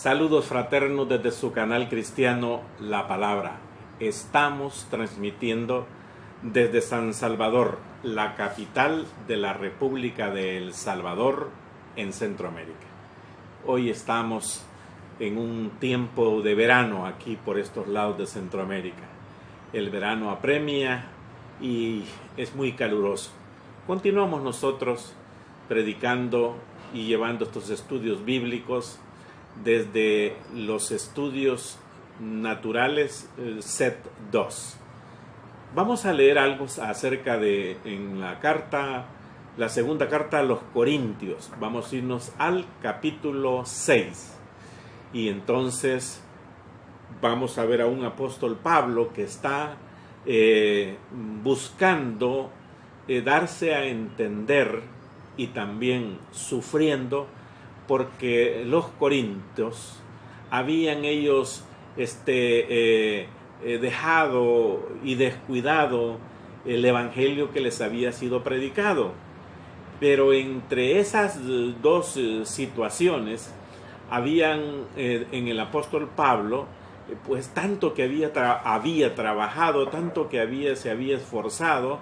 Saludos fraternos desde su canal cristiano La Palabra. Estamos transmitiendo desde San Salvador, la capital de la República de El Salvador en Centroamérica. Hoy estamos en un tiempo de verano aquí por estos lados de Centroamérica. El verano apremia y es muy caluroso. Continuamos nosotros predicando y llevando estos estudios bíblicos desde los estudios naturales set 2. Vamos a leer algo acerca de la segunda carta a los Corintios. Vamos a irnos al capítulo 6. Y entonces vamos a ver a un apóstol Pablo que está buscando darse a entender y también sufriendo porque los corintios habían ellos dejado y descuidado el evangelio que les había sido predicado. Pero entre esas dos situaciones habían en el apóstol Pablo pues tanto que había trabajado, tanto que se había esforzado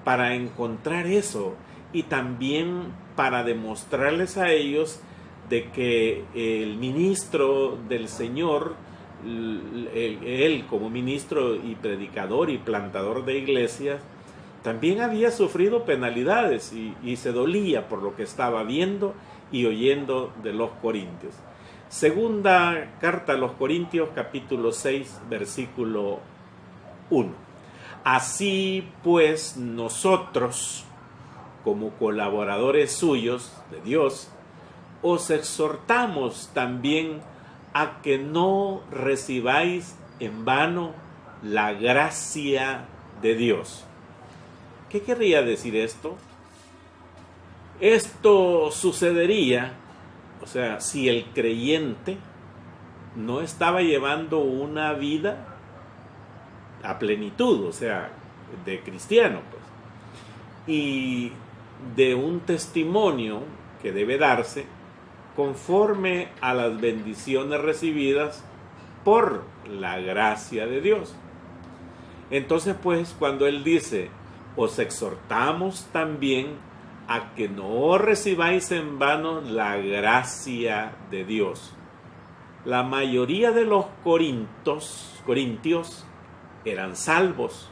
para encontrar eso y también para demostrarles a ellos de que el ministro del Señor, él como ministro y predicador y plantador de iglesias, también había sufrido penalidades y se dolía por lo que estaba viendo y oyendo de los corintios. Segunda carta a los Corintios, capítulo 6, versículo 1. Así pues nosotros, como colaboradores suyos de Dios, os exhortamos también a que no recibáis en vano la gracia de Dios. ¿Qué querría decir esto? Esto sucedería, si el creyente no estaba llevando una vida a plenitud, de cristiano, y de un testimonio que debe darse conforme a las bendiciones recibidas por la gracia de Dios. Entonces, cuando él dice, os exhortamos también a que no recibáis en vano la gracia de Dios. La mayoría de los corintios eran salvos,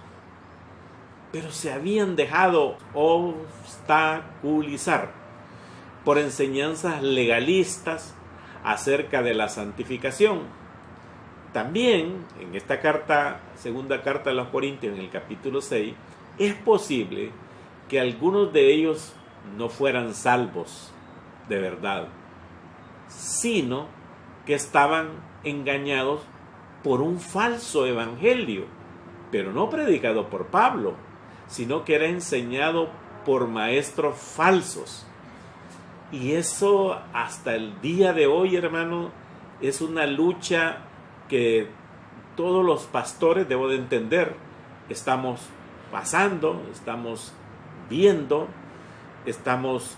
pero se habían dejado obstaculizar por enseñanzas legalistas acerca de la santificación. También en esta segunda carta a los Corintios, en el capítulo 6, es posible que algunos de ellos no fueran salvos de verdad, sino que estaban engañados por un falso evangelio, pero no predicado por Pablo, sino que era enseñado por maestros falsos. Y eso hasta el día de hoy, hermano, es una lucha que todos los pastores, debo de entender, estamos pasando, estamos viendo, estamos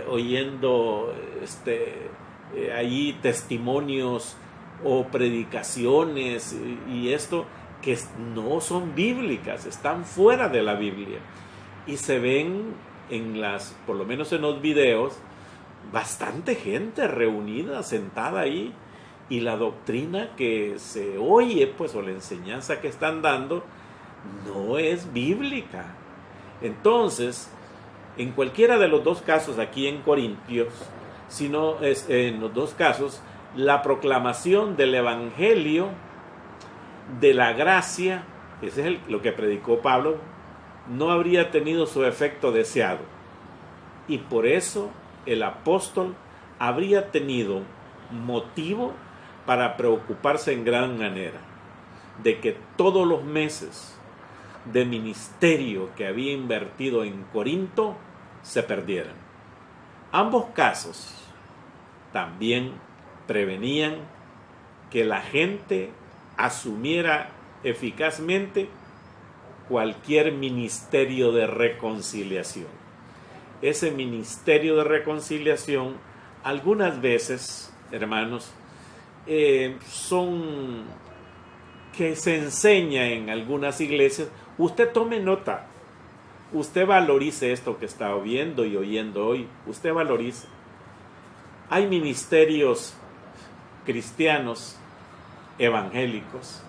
oyendo allí testimonios o predicaciones y esto que no son bíblicas, están fuera de la Biblia y se ven por lo menos en los videos, bastante gente reunida, sentada ahí, y la doctrina que se oye, o la enseñanza que están dando, no es bíblica. Entonces, en cualquiera de los dos casos aquí en Corintios, en los dos casos, la proclamación del evangelio de la gracia, ese es lo que predicó Pablo, no habría tenido su efecto deseado. Y por eso el apóstol habría tenido motivo para preocuparse en gran manera de que todos los meses de ministerio que había invertido en Corinto se perdieran. Ambos casos también prevenían que la gente asumiera eficazmente cualquier ministerio de reconciliación. Ese ministerio de reconciliación algunas veces, hermanos, son que se enseña en algunas iglesias, usted tome nota, usted valorice esto que está viendo y oyendo hoy, usted valorice. Hay ministerios cristianos evangélicos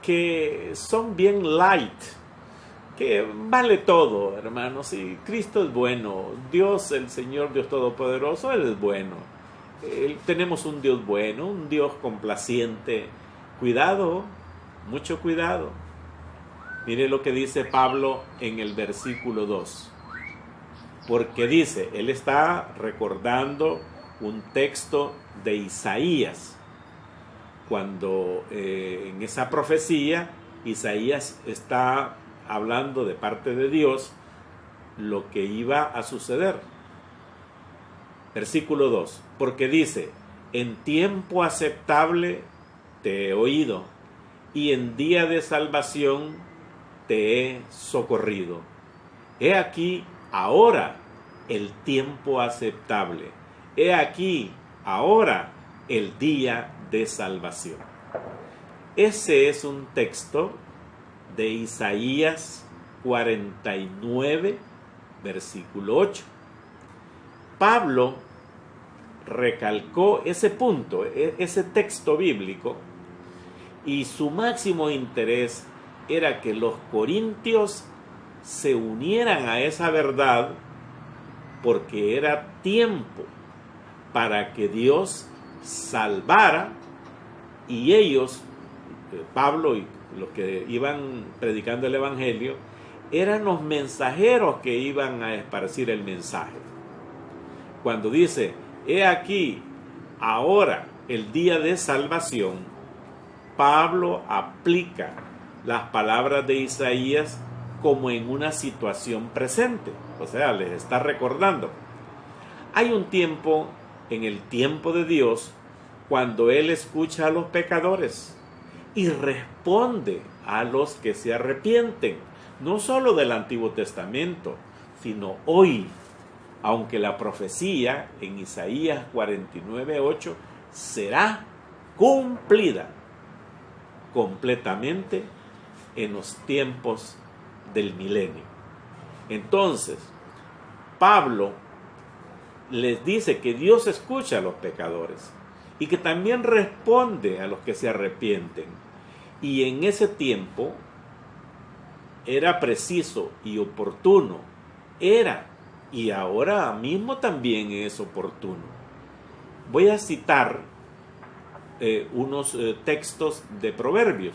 que son bien light, que vale todo, hermanos, y Cristo es bueno, Dios, el Señor Dios Todopoderoso, Él es bueno. Tenemos un Dios bueno, un Dios complaciente. Cuidado, mucho cuidado. Mire lo que dice Pablo en el versículo 2. Porque dice, él está recordando un texto de Isaías, cuando en esa profecía Isaías está hablando de parte de Dios lo que iba a suceder. Versículo 2, porque dice, en tiempo aceptable te he oído, y en día de salvación te he socorrido. He aquí ahora el tiempo aceptable. He aquí ahora el día de salvación. Ese es un texto de Isaías 49, versículo 8. Pablo recalcó ese punto, ese texto bíblico, y su máximo interés era que los corintios se unieran a esa verdad, porque era tiempo para que Dios salvara, y ellos, Pablo y los que iban predicando el evangelio, eran los mensajeros que iban a esparcir el mensaje. Cuando dice, he aquí ahora el día de salvación, Pablo aplica las palabras de Isaías como en una situación presente, o sea, les está recordando. Hay un tiempo, en el tiempo de Dios, cuando Él escucha a los pecadores y responde a los que se arrepienten, no solo del Antiguo Testamento, sino hoy, aunque la profecía en Isaías 49:8 será cumplida completamente en los tiempos del milenio. Entonces, Pablo les dice que Dios escucha a los pecadores y que también responde a los que se arrepienten. Y en ese tiempo era preciso y oportuno, era y ahora mismo también es oportuno. Voy a citar unos textos de Proverbios.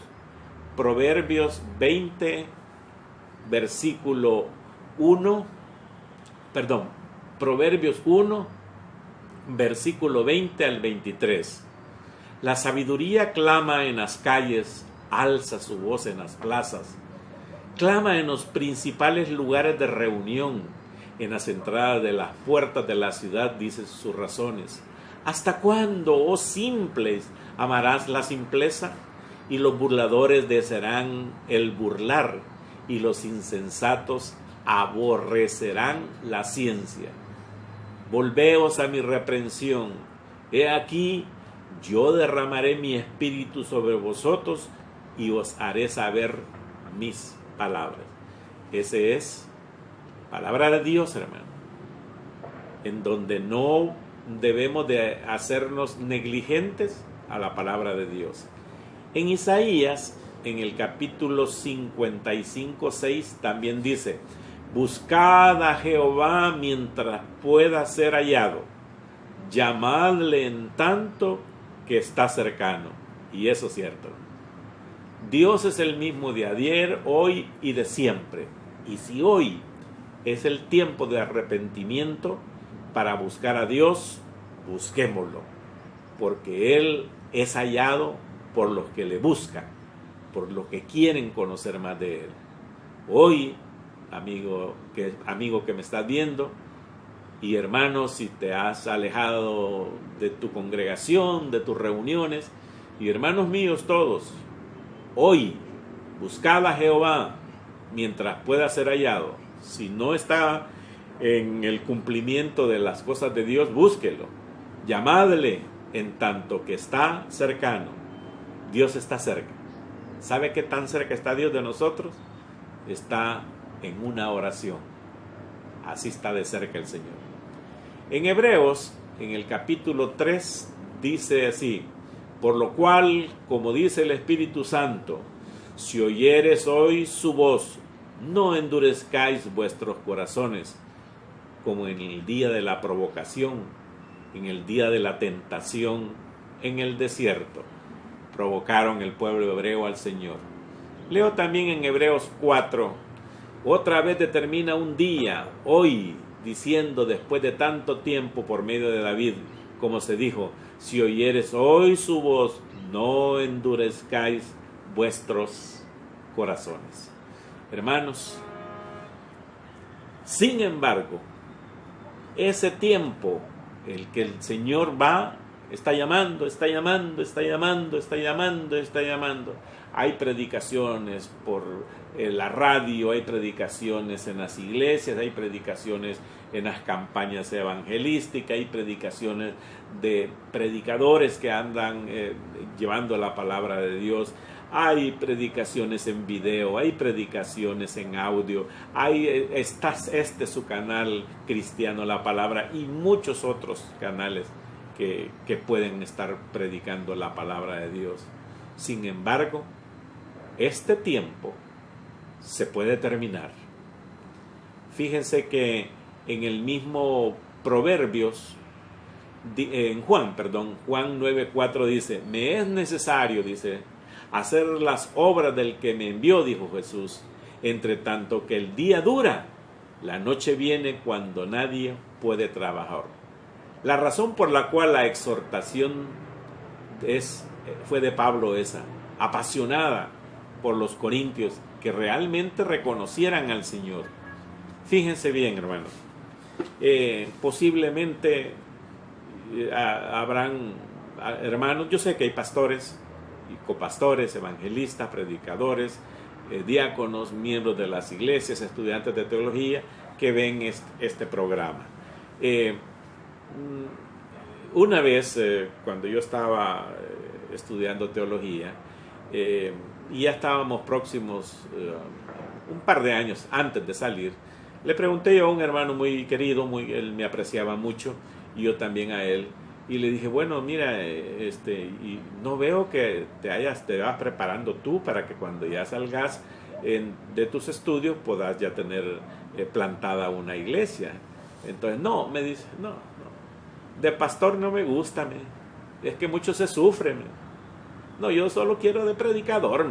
Proverbios 20, versículo 1, Proverbios 1, versículo 20 al 23. La sabiduría clama en las calles, alza su voz en las plazas, clama en los principales lugares de reunión, en las entradas de las puertas de la ciudad, dice sus razones. ¿Hasta cuándo, oh simples, amarás la simpleza? Y los burladores desearán el burlar, y los insensatos aborrecerán la ciencia. Volveos a mi reprensión. He aquí, yo derramaré mi espíritu sobre vosotros, y os haré saber mis palabras. Ese es palabra de Dios, hermano, en donde no debemos de hacernos negligentes a la palabra de Dios. En Isaías, en el capítulo 55:6, también dice, buscad a Jehová mientras pueda ser hallado, llamadle en tanto que está cercano. Y eso es cierto. Dios es el mismo de ayer, hoy y de siempre. Y si hoy es el tiempo de arrepentimiento para buscar a Dios, busquémoslo, porque Él es hallado por los que le buscan, por los que quieren conocer más de Él. Hoy, amigo que me estás viendo, y hermano, si te has alejado de tu congregación, de tus reuniones, y hermanos míos todos, hoy buscad a Jehová mientras pueda ser hallado. Si no está en el cumplimiento de las cosas de Dios, búsquelo, llamadle en tanto que está cercano, Dios está cerca. ¿Sabe qué tan cerca está Dios de nosotros? Está en una oración. Así está de cerca el Señor. En Hebreos, en el capítulo 3, dice así: por lo cual, como dice el Espíritu Santo, si oyeres hoy su voz, no endurezcáis vuestros corazones, como en el día de la provocación, en el día de la tentación, en el desierto, provocaron el pueblo hebreo al Señor. Leo también en Hebreos 4, otra vez determina un día, hoy, diciendo después de tanto tiempo por medio de David, como se dijo: si oyeres hoy su voz, no endurezcáis vuestros corazones. Hermanos, sin embargo, ese tiempo, el que el Señor está llamando. Hay predicaciones por la radio, hay predicaciones en las iglesias, hay predicaciones en las campañas evangelísticas, hay predicaciones de predicadores que andan llevando la palabra de Dios. Hay predicaciones en video, hay predicaciones en audio, está su canal cristiano, La Palabra, y muchos otros canales que pueden estar predicando la palabra de Dios. Sin embargo, este tiempo se puede terminar. Fíjense que en el mismo Proverbios, Juan 9:4 dice: me es necesario, dice, hacer las obras del que me envió, dijo Jesús, entre tanto que el día dura, la noche viene cuando nadie puede trabajar. La razón por la cual la exhortación fue de Pablo esa, apasionada por los corintios, que realmente reconocieran al Señor. Fíjense bien, hermanos, posiblemente habrán hermanos, yo sé que hay pastores y copastores, evangelistas, predicadores, diáconos, miembros de las iglesias, estudiantes de teología que ven este programa. Una vez, cuando yo estaba estudiando teología, y ya estábamos próximos, un par de años antes de salir, le pregunté yo a un hermano muy querido, él me apreciaba mucho, y yo también a él, y le dije: bueno, mira, y no veo que te vas preparando tú para que cuando ya salgas de tus estudios puedas ya tener plantada una iglesia. Entonces, no, me dice, no, de pastor no me gusta, es que mucho se sufre. No, yo solo quiero de predicador,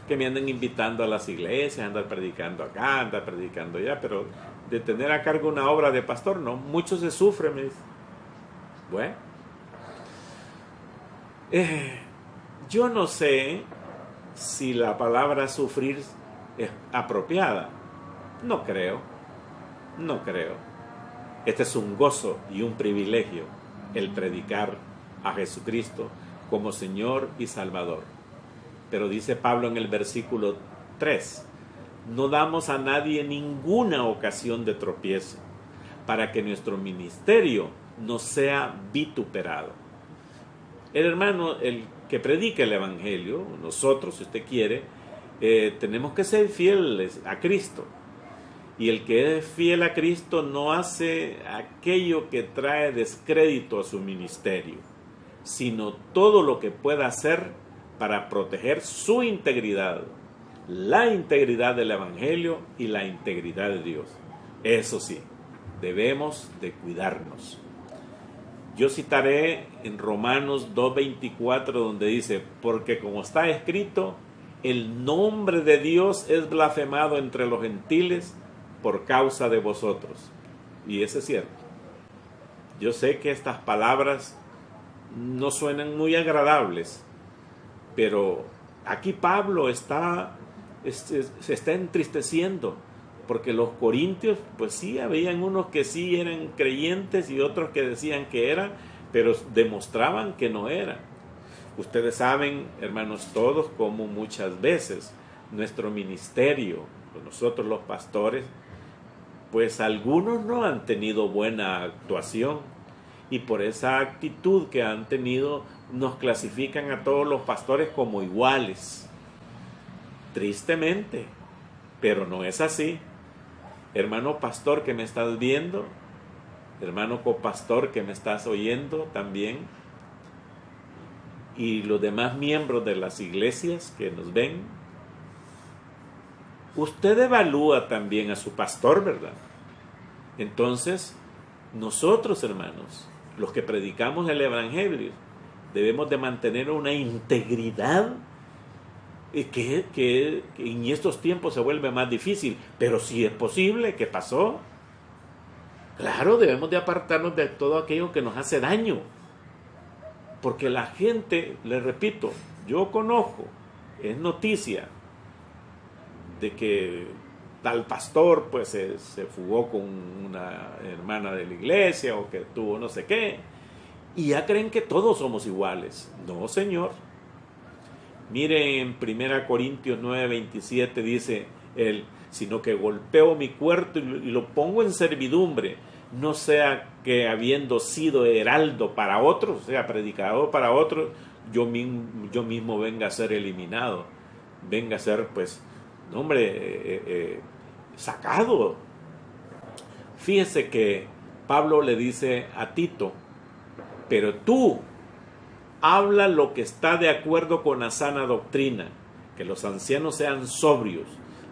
que me anden invitando a las iglesias, andar predicando acá, andar predicando allá, pero de tener a cargo una obra de pastor, no, mucho se sufre, me dice. Bueno, yo no sé si la palabra sufrir es apropiada. No creo. Este es un gozo y un privilegio, el predicar a Jesucristo como Señor y Salvador. Pero dice Pablo en el versículo 3, no damos a nadie ninguna ocasión de tropiezo, para que nuestro ministerio no sea vituperado. El hermano, el que predica el Evangelio, nosotros, si usted quiere, tenemos que ser fieles a Cristo. Y el que es fiel a Cristo no hace aquello que trae descrédito a su ministerio, sino todo lo que pueda hacer para proteger su integridad, la integridad del Evangelio y la integridad de Dios. Eso sí, debemos de cuidarnos. Yo citaré en Romanos 2:24, donde dice: porque como está escrito, el nombre de Dios es blasfemado entre los gentiles por causa de vosotros. Y eso es cierto. Yo sé que estas palabras no suenan muy agradables, pero aquí Pablo se está entristeciendo, porque los corintios, pues sí, habían unos que sí eran creyentes y otros que decían que eran, pero demostraban que no eran. Ustedes saben, hermanos, todos, como muchas veces nuestro ministerio, nosotros los pastores, pues algunos no han tenido buena actuación, y por esa actitud que han tenido nos clasifican a todos los pastores como iguales. Tristemente, pero no es así. Hermano pastor que me estás viendo, hermano copastor que me estás oyendo también, y los demás miembros de las iglesias que nos ven, usted evalúa también a su pastor, ¿verdad? Entonces, nosotros, hermanos, los que predicamos el evangelio, debemos de mantener una integridad que en estos tiempos se vuelve más difícil, pero si es posible. ¿Qué pasó? Claro, debemos de apartarnos de todo aquello que nos hace daño, porque la gente, les repito, yo conozco, es noticia de que tal pastor pues se fugó con una hermana de la iglesia o que tuvo no sé qué, y ya creen que todos somos iguales. No, señor. Miren, en 1 Corintios 9:27 dice él, sino que golpeo mi cuerpo y lo pongo en servidumbre, no sea que habiendo sido heraldo para otros, o sea, predicador para otros, yo mismo venga a ser eliminado, venga a ser, pues, sacado. Fíjese que Pablo le dice a Tito, pero tú habla lo que está de acuerdo con la sana doctrina, que los ancianos sean sobrios,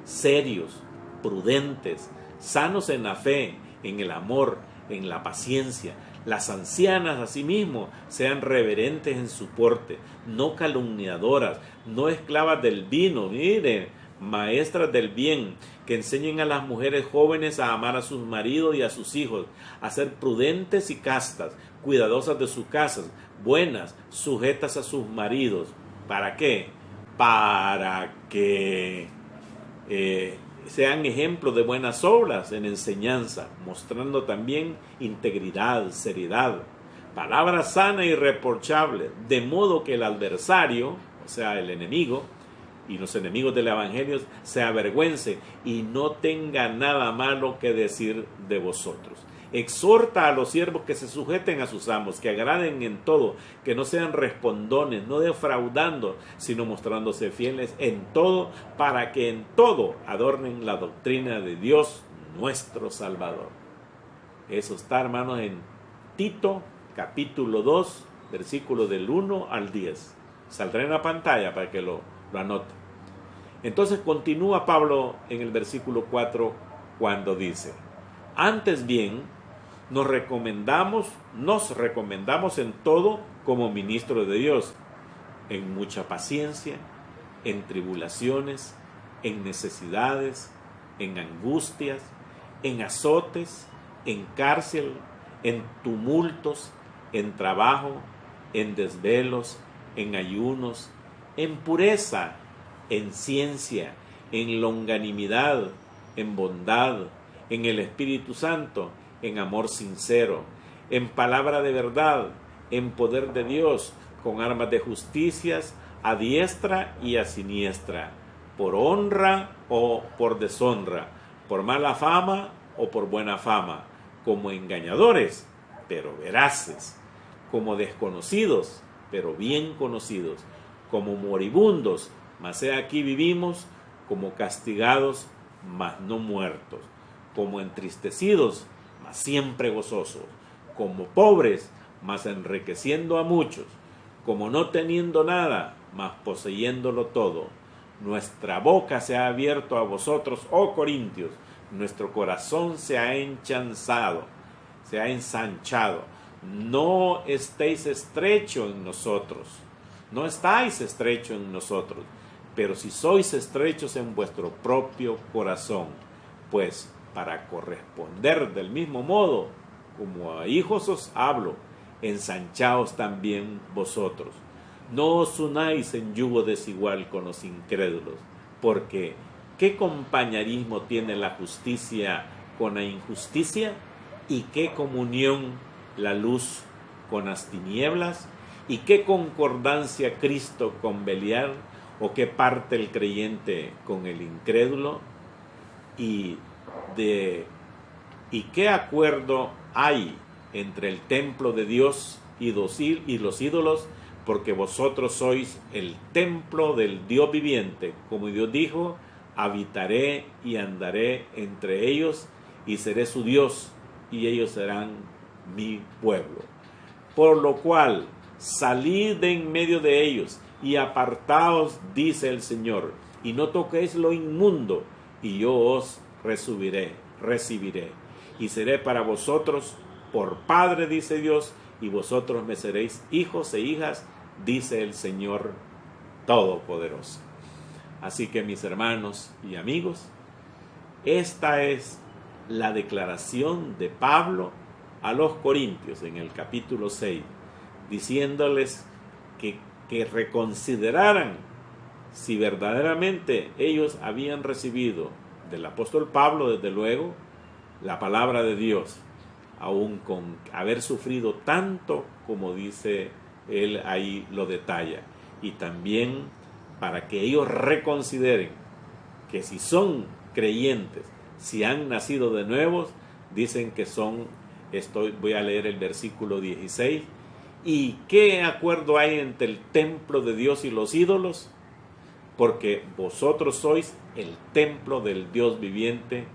serios, prudentes, sanos en la fe, en el amor, en la paciencia. Las ancianas asimismo sean reverentes en su porte, no calumniadoras, no esclavas del vino, miren, maestras del bien, que enseñen a las mujeres jóvenes a amar a sus maridos y a sus hijos, a ser prudentes y castas, cuidadosas de sus casas, buenas, sujetas a sus maridos. ¿Para qué? Para que sean ejemplos de buenas obras en enseñanza, mostrando también integridad, seriedad, palabra sana y irreprochable, de modo que el adversario, o sea, el enemigo, y los enemigos del evangelio se avergüence y no tenga nada malo que decir de vosotros. Exhorta a los siervos que se sujeten a sus amos, que agraden en todo, que no sean respondones, no defraudando, sino mostrándose fieles en todo, para que en todo adornen la doctrina de Dios nuestro Salvador. Eso está, hermanos, en Tito, capítulo 2, versículo del 1 al 10. Saldrá en la pantalla para que lo anote. Entonces continúa Pablo en el versículo 4 cuando dice, antes bien, nos recomendamos en todo como ministros de Dios, en mucha paciencia, en tribulaciones, en necesidades, en angustias, en azotes, en cárcel, en tumultos, en trabajo, en desvelos, en ayunos, en pureza, en ciencia, en longanimidad, en bondad, en el Espíritu Santo, en amor sincero, en palabra de verdad, en poder de Dios, con armas de justicias, a diestra y a siniestra, por honra o por deshonra, por mala fama o por buena fama, como engañadores, pero veraces, como desconocidos, pero bien conocidos, como moribundos, mas he aquí vivimos, como castigados, mas no muertos, como entristecidos, mas siempre gozosos, como pobres, mas enriqueciendo a muchos, como no teniendo nada, mas poseyéndolo todo. Nuestra boca se ha abierto a vosotros, oh Corintios, nuestro corazón se ha ensanchado. No estéis estrecho en nosotros, no estáis estrecho en nosotros, pero si sois estrechos en vuestro propio corazón, pues para corresponder del mismo modo, como a hijos os hablo, ensanchaos también vosotros. No os unáis en yugo desigual con los incrédulos, porque ¿qué compañerismo tiene la justicia con la injusticia? ¿Y qué comunión la luz con las tinieblas? ¿Y qué concordancia Cristo con Belial? ¿O qué parte el creyente con el incrédulo? ¿Y qué acuerdo hay entre el templo de Dios y los ídolos, porque vosotros sois el templo del Dios viviente. Como Dios dijo, habitaré y andaré entre ellos, y seré su Dios, y ellos serán mi pueblo. Por lo cual, salid de en medio de ellos, y apartaos, dice el Señor, y no toquéis lo inmundo, y yo os recibiré, y seré para vosotros por Padre, dice Dios, y vosotros me seréis hijos e hijas, dice el Señor Todopoderoso. Así que, mis hermanos y amigos, esta es la declaración de Pablo a los Corintios en el capítulo 6, diciéndoles que reconsideraran si verdaderamente ellos habían recibido del apóstol Pablo, desde luego, la palabra de Dios, aún con haber sufrido tanto como dice él ahí lo detalla, y también para que ellos reconsideren que si son creyentes, si han nacido de nuevo, dicen que son, voy a leer el versículo 16, ¿y qué acuerdo hay entre el templo de Dios y los ídolos? Porque vosotros sois el templo del Dios viviente,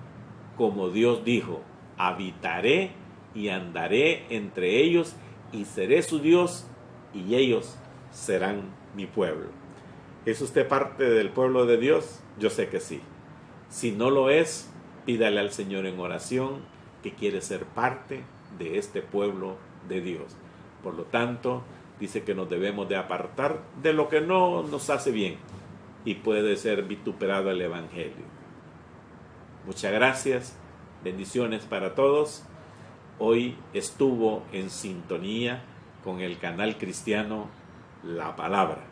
como Dios dijo, habitaré y andaré entre ellos, y seré su Dios, y ellos serán mi pueblo. ¿Es usted parte del pueblo de Dios? Yo sé que sí. Si no lo es, pídale al Señor en oración que quiere ser parte de este pueblo de Dios. Por lo tanto, dice que nos debemos de apartar de lo que no nos hace bien y puede ser vituperado el Evangelio. Muchas gracias, bendiciones para todos. Hoy estuvo en sintonía con el canal cristiano La Palabra.